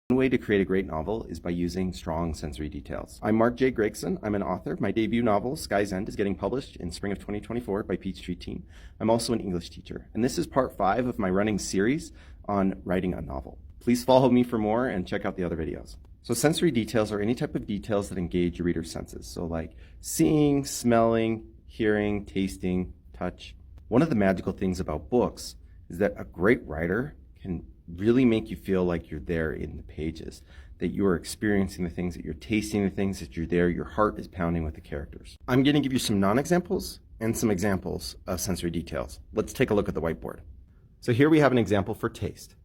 One way to create a great novel is by using strong sensory details. I'm Mark J. Gregson. I'm an author. My debut novel, Sky's End, is getting published in spring of 2024 by Peachtree Teen. I'm also an English teacher, and this is part 5 of my running series on writing a novel. Please follow me for more and check out the other videos. So sensory details are any type of details that engage your reader's senses. So like seeing, smelling, hearing, tasting, touch. One of the magical things about books is that a great writer can really make you feel like you're there in the pages, that you are experiencing the things, that you're tasting the things, that you're there, your heart is pounding with the characters. I'm going to give you some non-examples and some examples of sensory details. Let's take a look at the whiteboard. So here we have an example for taste.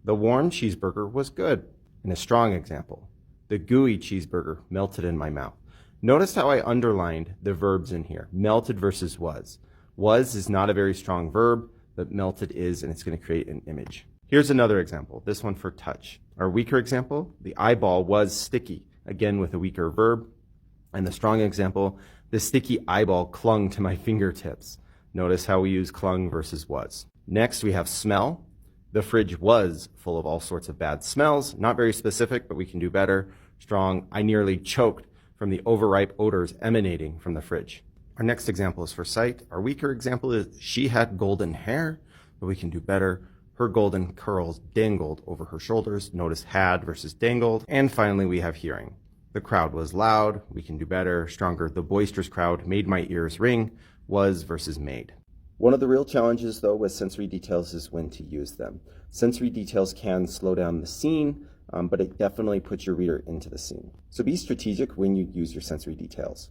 The warm cheeseburger was good. And a strong example. The gooey cheeseburger melted in my mouth. Notice how I underlined the verbs in here. Melted versus was. Was is not a very strong verb, but melted is, and it's going to create an image. Here's another example, this one for touch. Our weaker example, the eyeball was sticky, again with a weaker verb. And the strong example, the sticky eyeball clung to my fingertips. Notice how we use clung versus was. Next, we have smell. The fridge was full of all sorts of bad smells. Not very specific, but we can do better. Strong, I nearly choked from the overripe odors emanating from the fridge. Our next example is for sight. Our weaker example is she had golden hair, but we can do better. Her golden curls dangled over her shoulders. Notice had versus dangled. And finally, we have hearing. The crowd was loud. We can do better. Stronger. The boisterous crowd made my ears ring. Was versus made. One of the real challenges, though, with sensory details is when to use them. Sensory details can slow down the scene, but it definitely puts your reader into the scene. So be strategic when you use your sensory details.